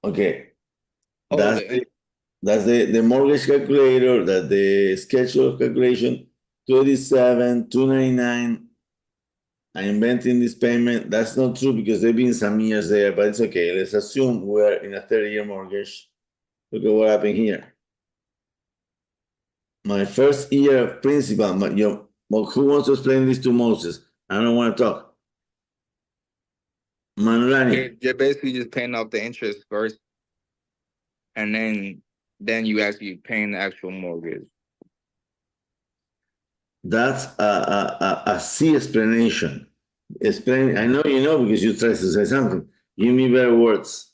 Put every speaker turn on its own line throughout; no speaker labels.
Okay,
Oh,
that's the mortgage calculator, that the schedule of calculation, 27, 299. I'm inventing this payment. That's not true because there have been some years there, but it's okay. Let's assume we're in a 30-year mortgage. Look at what happened here. My first year of principal, well, who wants to explain this to Moses? I don't want to talk. Manulani,
you're basically just paying off the interest first, and then you actually paying the actual mortgage.
that's a C explanation. Explain. I know you know because you try to say something. Give me better words.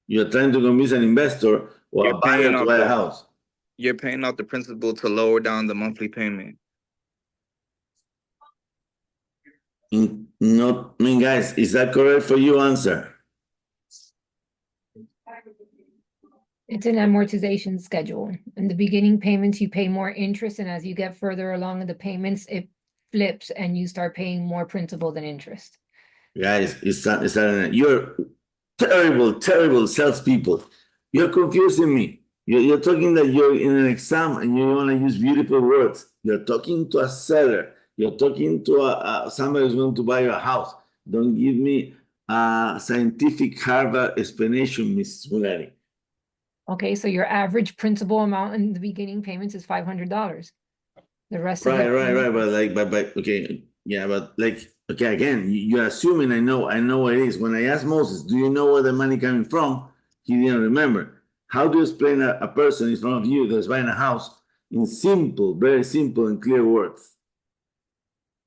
You're trying to convince an investor or
You're
a buyer
paying
to
off
buy a
the
house.
you're paying off the principal to lower down the monthly payment.
Not, I mean, guys, is that correct for you? Answer.
It's an amortization schedule. In the beginning payments, you pay more interest, and as you get further along in the payments, it flips and you start paying more principal than interest.
Guys, you're terrible, terrible salespeople. You're confusing me. You're talking that you're in an exam and you want to use beautiful words. You're talking to a seller. You're talking to somebody who's going to buy your house. Don't give me a scientific Harvard explanation, Mrs. Mulani.
Okay, so your average principal amount in the beginning payments is $500. The rest of
Right,
the
right, right.
payment,
But like, but okay, yeah, but like, okay, again, you're assuming I know what it is. When I asked Moses, do you know where the money coming from? He didn't remember. How do you explain a person in front of you that's buying a house in simple, very simple and clear words?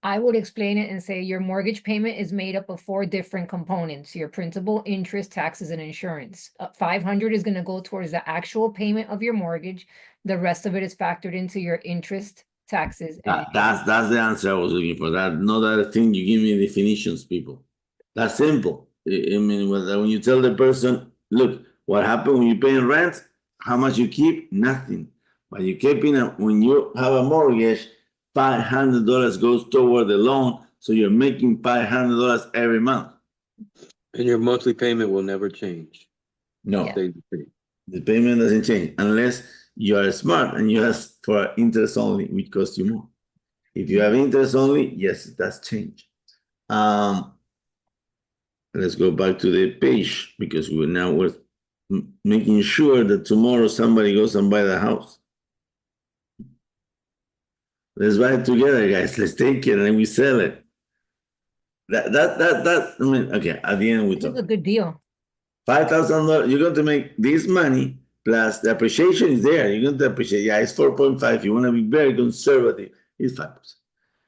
I would explain it and say your mortgage payment is made up of 4 different components: your principal, interest, taxes, and insurance. 500 is going to go towards the actual payment of your mortgage. The rest of it is factored into your interest, taxes, and insurance.
That's the answer I was looking for. That not that thing you give me definitions, people. That's simple. I mean, when you tell the person, look, what happened when you pay rent, how much you keep, nothing. But you keep when you have a mortgage, $500 goes toward the loan, so you're making $500 every month.
And your monthly payment will never change.
No,
Yeah.
Stays the same.
the payment doesn't change unless you are smart and you ask for interest only, which costs you more. If you have interest only, yes, it does change. Um, let's go back to the page because we're making sure that tomorrow somebody goes and buy the house. Let's buy it together, guys. Let's take it and we sell it. I mean, okay. At the end, we
This is
talk.
a good deal.
$5,000. You're going to make this money plus the appreciation is there. You're going to appreciate. Yeah, it's 4.5. You want to be very conservative. It's 5%.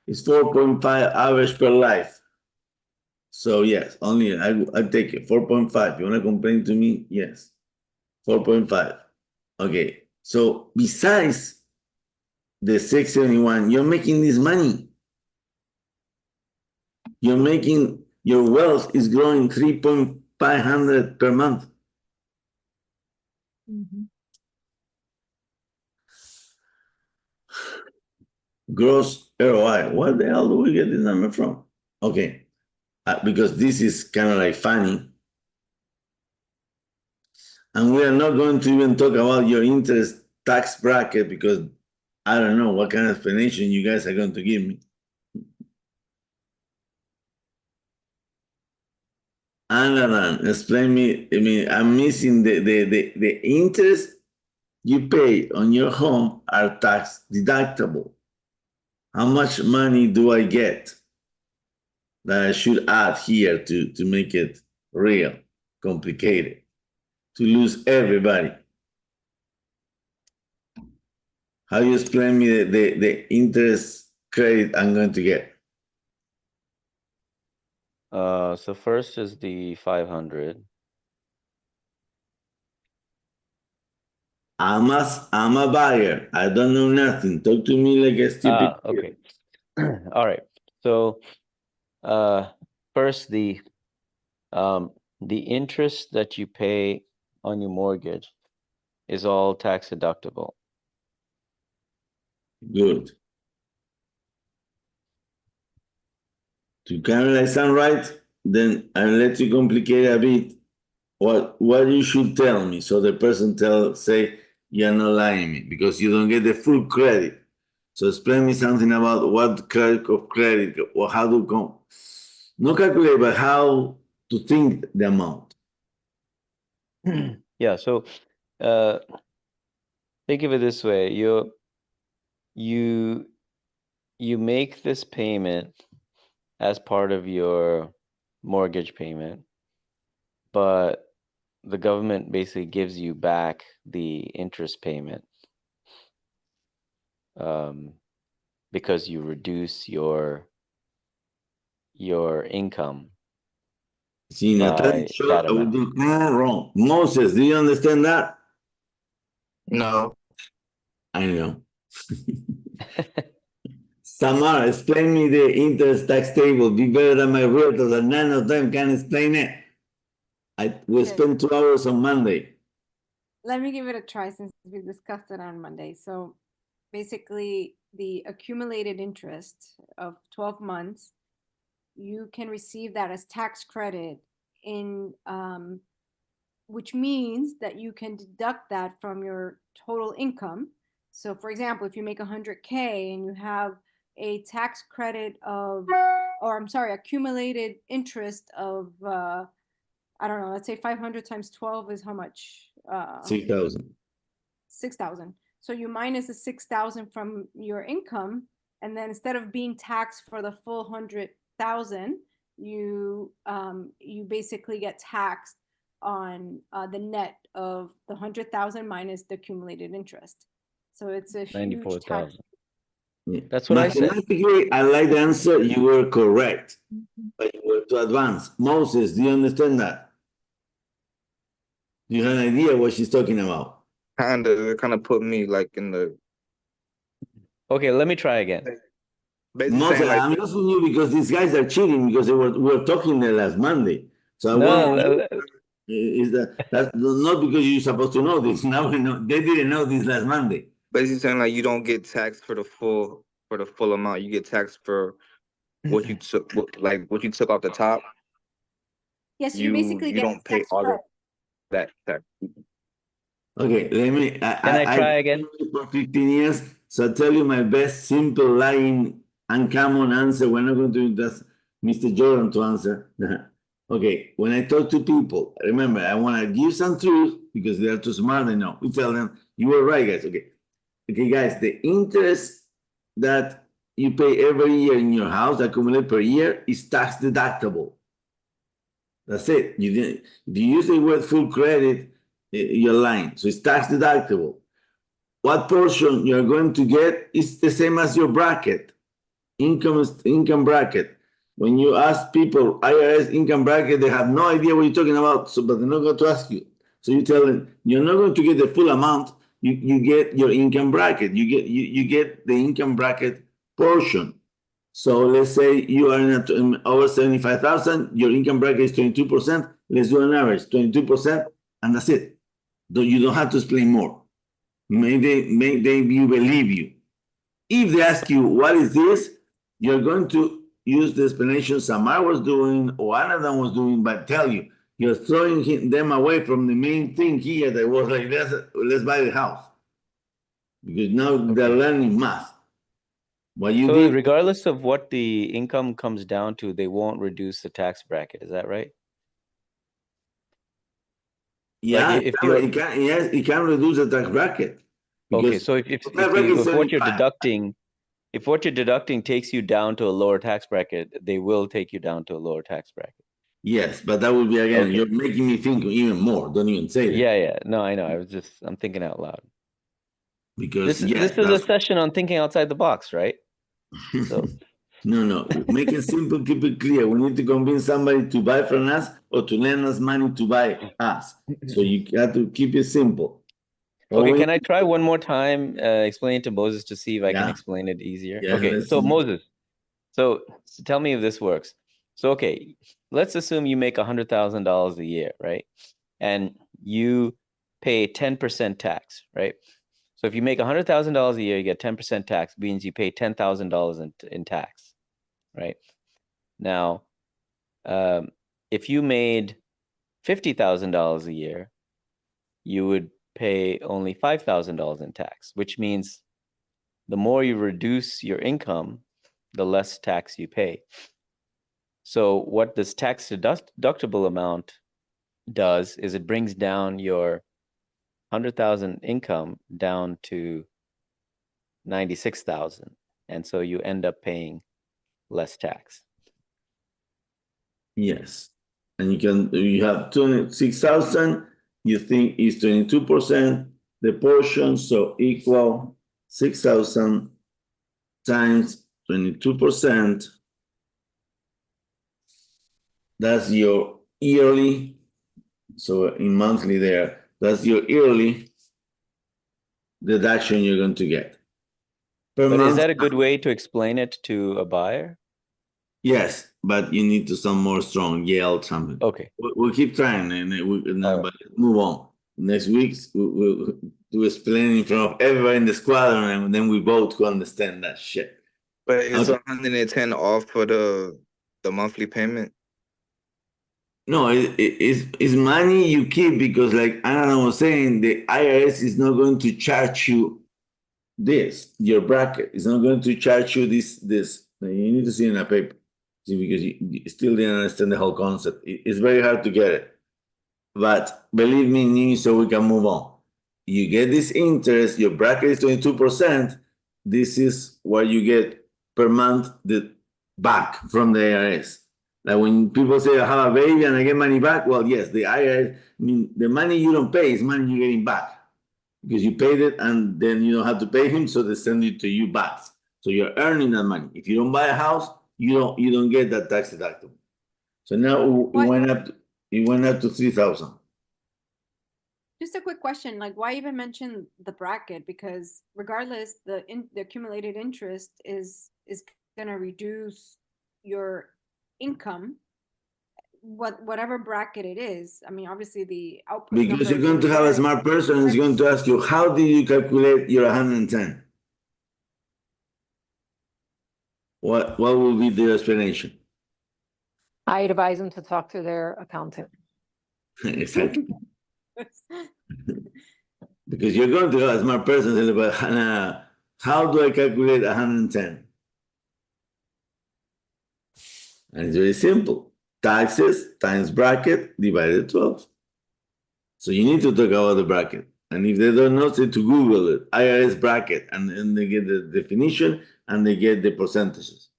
It's 4.5 average per life. So yes, only I take it 4.5. You want to complain to me? Yes, 4.5. Okay. So besides the 671, you're making this money. You're making your wealth is growing 3,500 per month. Gross ROI. What the hell do we get this number from? Okay, because this is kind of like funny. And we are not going to even talk about your interest tax bracket because I don't know what kind of explanation you guys are going to give me. Alan, explain me. I mean, I'm missing the interest you pay on your home are tax deductible. How much money do I get that I should add here to make it real, complicated, to lose everybody? How you explain me the interest credit I'm going to get?
So first is the 500.
I'm a buyer. I don't know nothing. Talk to me like a stupid kid.
Okay. All right. So first the interest that you pay on your mortgage is all tax deductible.
Good. To kind of like sound right, then I'll let you complicate a bit. what you should tell me so the person say you're not lying me because you don't get the full credit. So explain me something about what kind of credit or how to go, not calculate, but how to think the amount.
Yeah, so think of it this way. You make this payment as part of your mortgage payment, but the government basically gives you back the interest payment because you reduce your income
See, Natalia,
by
sure,
that
I would
amount.
do wrong. Moses, do you understand that?
No.
I know. Samar, explain me the interest tax table. Be better than my realtors, and none of them can explain it. We
Okay.
spent 2 hours on Monday.
Let me give it a try since we discussed it on Monday. So basically, the accumulated interest of 12 months, you can receive that as tax credit in which means that you can deduct that from your total income. So for example, if you make 100K and you have a tax credit of, or I'm sorry, accumulated interest of I don't know, let's say 500 times 12 is how much?
6,000.
6,000. So you minus the 6,000 from your income, and then instead of being taxed for the full 100,000, you basically get taxed on the net of the 100,000 minus the accumulated interest. So it's a huge tax.
94,000. That's what I said.
Mathematically, I like the answer. You were correct, but you were too advanced. Moses, do you understand that? Do you have an idea what she's talking about?
It kind of put me like in the
Okay, let me try again.
basically
Moses,
saying like
I'm asking you because these guys are cheating because we were talking there last Monday. So I want is that's not because you're supposed to know this. Now we know they didn't know this last Monday.
basically saying like you don't get taxed for the full amount. You get taxed for what you took, like what you took off the top.
Yes, you basically
you
get
don't pay
tax
all
credit.
that tax.
Okay, let me.
Can I try again?
For 15 years, so I'll tell you my best simple lying uncommon answer. We're not going to ask Mr. Jordan to answer. Okay, when I talk to people, remember I want to give some truth because they are too smart. I know. We tell them you were right, guys. Okay, guys. The interest that you pay every year in your house, accumulate per year, is tax deductible. That's it. You didn't. If you use the word full credit, you're lying. So it's tax deductible. What portion you're going to get is the same as your bracket, income bracket. When you ask people IRS income bracket, they have no idea what you're talking about. So, but they're not going to ask you. So you tell them you're not going to get the full amount. You get your income bracket. You get the income bracket portion. So let's say you are in over 75,000, your income bracket is 22%. Let's do an average, 22%, and that's it. You don't have to explain more. Maybe you believe you. If they ask you what is this, you're going to use the explanation Samar was doing or Anadam was doing, but tell you, you're throwing them away from the main thing here that was like, let's buy the house. Because now they're learning math. What you
So
did,
regardless of what the income comes down to, they won't reduce the tax bracket. Is that right?
yeah,
Like if you're
it can reduce the tax bracket.
okay,
Because
so if what you're deducting takes you down to a lower tax bracket, they will take you down to a lower tax bracket.
yes, but that would be again,
Okay.
you're making me think even more. Don't even say that.
Yeah. No, I know. I'm thinking out loud.
Because
This is a session on thinking outside the box, right? So
no. Make it simple, keep it clear. We need to convince somebody to buy from us or to lend us money to buy us. So you have to keep it simple.
okay, can I try one more time explain it to Moses to see if I can
Yeah.
explain it easier?
Yeah,
Okay,
let's
so
see.
Moses, so tell me if this works. So okay, let's assume you make $100,000 a year, right? And you pay 10% tax, right? So if you make $100,000 a year, you get 10% tax, means you pay $10,000 in tax, right? Now, if you made $50,000 a year, you would pay only $5,000 in tax, which means the more you reduce your income, the less tax you pay. So what this tax deductible amount does is it brings down your 100,000 income down to 96,000, and so you end up paying less tax.
Yes. And you have 26,000, you think is 22% the portion, so equal 6,000 times 22%. That's your yearly. So in monthly there, that's your yearly deduction you're going to get. Per
But is
month,
that a good way to explain it to a buyer?
yes, but you need to sound more strong, yell something.
Okay.
We'll keep trying, and
All
but move on. Next week, we'll do explain in front of everybody in the squadron, and then we both understand that shit.
But it's
Okay.
110 off for the monthly payment.
No, it's money you keep because, like Anna was saying, the IRS is not going to charge you this, your bracket. It's not going to charge you this. You need to see in a paper. See, because you still didn't understand the whole concept. It's very hard to get it. But believe me, so we can move on. You get this interest, your bracket is 22%. This is what you get per month back from the IRS. Like when people say I have a baby and I get money back, well, yes, the IRS, I mean, the money you don't pay is money you're getting back because you paid it and then you don't have to pay him, so they send it to you back. So you're earning that money. If you don't buy a house, you don't get that tax deductible. So now it went up to 3,000.
Just a quick question, like why even mention the bracket? Because regardless, the accumulated interest is gonna reduce your income, whatever bracket it is. I mean, obviously the output
Because you're
number
going to have a smart person who's going to ask you, how did you calculate your 110? What will be the explanation?
I advise them to talk to their accountant.
Exactly. Because you're going to have a smart person say, but Hannah, how do I calculate 110? And it's very simple. Taxes times bracket divided 12. So you need to talk about the bracket. And if they don't know, say to Google it, IRS bracket, and then they get the definition and they get the percentages.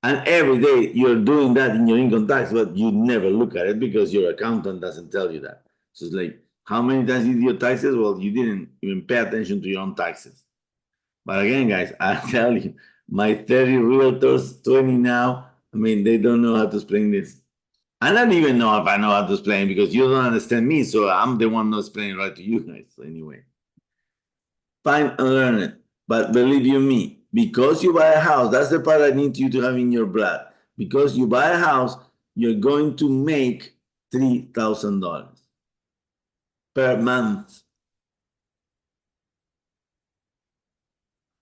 And every day you're doing that in your income tax, but you never look at it because your accountant doesn't tell you that. So it's like, how many times you did your taxes? Well, you didn't even pay attention to your own taxes. But again, guys, I tell you, my 30 realtors, 20 now, I mean, they don't know how to explain this. I don't even know if I know how to explain because you don't understand me, so I'm the one not explaining right to you guys. So anyway, fine and learn it. But believe you me, because you buy a house, that's the part I need you to have in your blood. Because you buy a house, you're going to make $3,000 per month.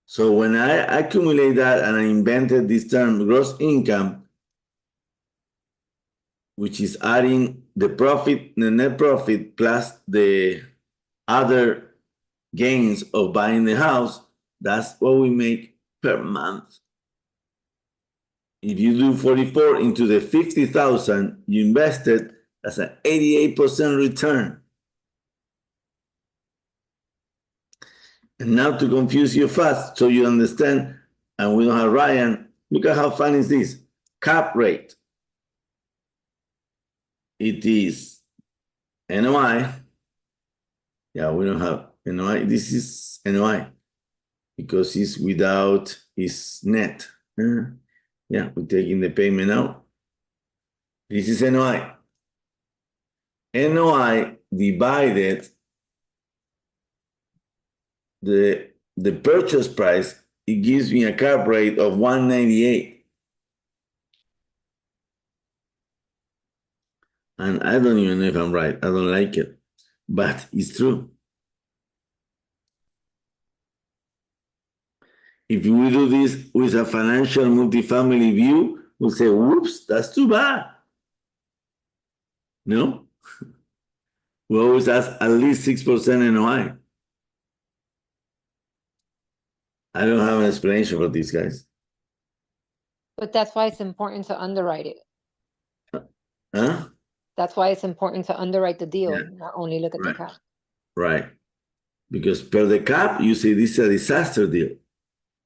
So when I accumulate that and I invented this term gross income, which is adding the profit, the net profit plus the other gains of buying the house, that's what we make per month. If you do 44 into the 50,000 you invested, that's an 88% return. And now to confuse you fast so you understand, and we don't have Ryan, look at how fun is this. Cap rate. It is NOI. Yeah, we don't have NOI. This is NOI because it's without, it's net. Yeah, we're taking the payment out. This is NOI. NOI divided the purchase price, it gives me a cap rate of 198. And I don't even know if I'm right. I don't like it, but it's true. If we do this with a financial multifamily view, we'll say, whoops, that's too bad. No? We always ask at least 6% NOI. I don't have an explanation for these guys.
But that's why it's important to underwrite it.
Huh?
That's why it's important to underwrite the deal,
Yeah.
not only look at the
Right.
cap.
Right. Because per the cap, you say this is a disaster deal,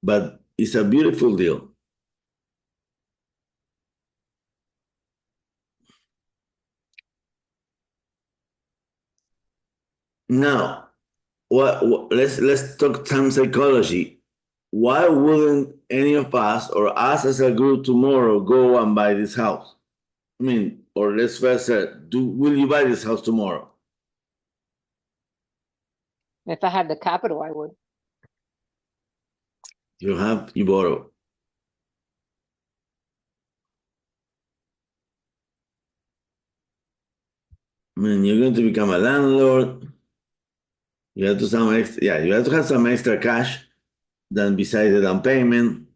but it's a beautiful deal. Now, let's talk some psychology. Why wouldn't any of us or us as a group tomorrow go and buy this house? I mean, or let's first say, will you buy this house tomorrow?
If I had the capital, I would.
You borrow. I mean, you're going to become a landlord. You have to you have to have some extra cash than besides the down payment.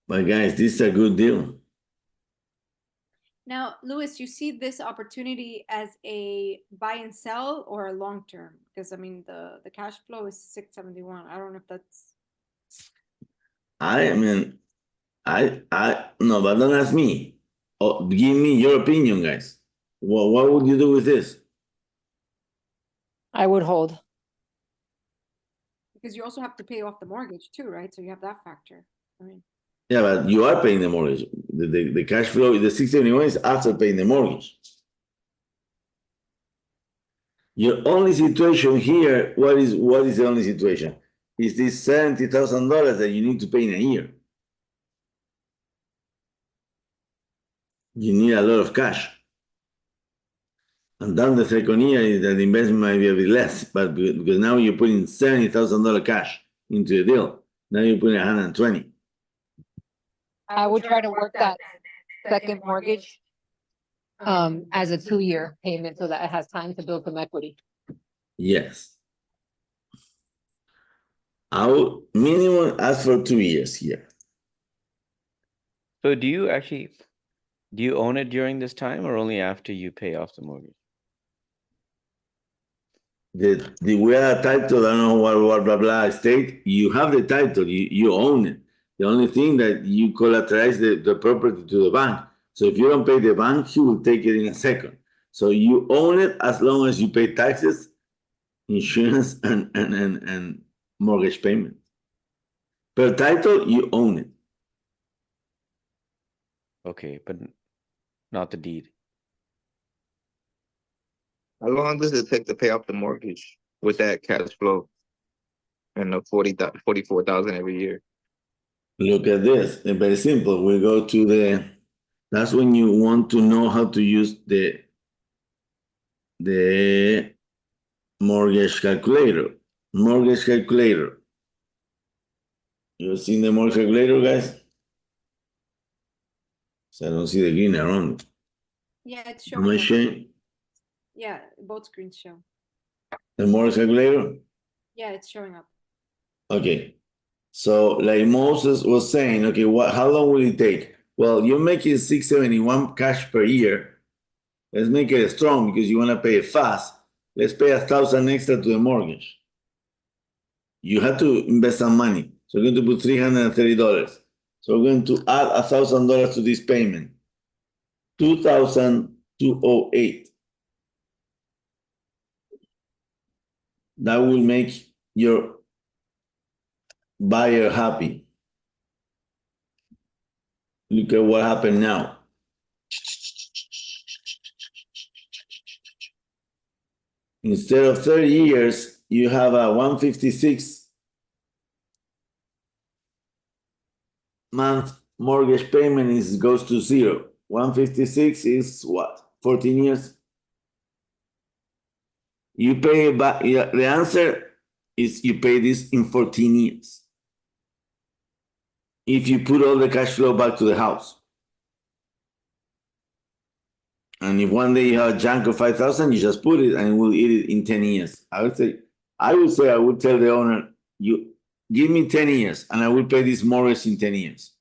But guys, this is a good deal.
Now, Louis, you see this opportunity as a buy and sell or a long term? Because I mean, the cash flow is 671. I don't know if that's.
I mean, no, but don't ask me. Oh, give me your opinion, guys. What would you do with this?
I would hold.
Because you also have to pay off the mortgage too, right? So you have that factor. I mean,
Yeah, but you are paying the mortgage. The cash flow, the 671 is after paying the mortgage. Your only situation here, what is the only situation? Is this $70,000 that you need to pay in a year? You need a lot of cash. And then the second year is that the investment might be a bit less, but because now you're putting $70,000 cash into the deal. Now you're putting 120.
I would try to work that second mortgage as a 2-year payment so that it has time to build some equity.
Yes. I would minimum ask for 2 years here.
So do you own it during this time or only after you pay off the mortgage?
We are a title, I don't know what blah blah state. You have the title, you own it. The only thing that you collateralize the property to the bank. So if you don't pay the bank, he will take it in a second. So you own it as long as you pay taxes, insurance, and mortgage payment. Per title, you own it.
Okay, but not the deed.
How long does it take to pay off the mortgage with that cash flow and the 44,000 every year?
Look at this. It's very simple. We go to that's when you want to know how to use the mortgage calculator. Mortgage calculator. You seen the mortgage calculator, guys? So I don't see the green around it.
yeah, it's
Am I
showing.
showing
Yeah, both screens show.
the mortgage calculator?
Yeah, it's showing up.
Okay. So like Moses was saying, okay, how long will it take? Well, you're making 671 cash per year. Let's make it strong because you want to pay it fast. Let's pay 1,000 extra to the mortgage. You have to invest some money. So we're going to put $330. So we're going to add $1,000 to this payment. 2,208. That will make your buyer happy. Look at what happened now. Instead of 30 years, you have a 156 month mortgage payment goes to zero. 156 is what? 14 years? You pay back. The answer is you pay this in 14 years. If you put all the cash flow back to the house. And if one day you have a junk of 5,000, you just put it and it will eat it in 10 years. I would tell the owner, you give me 10 years and I will pay this mortgage in 10 years.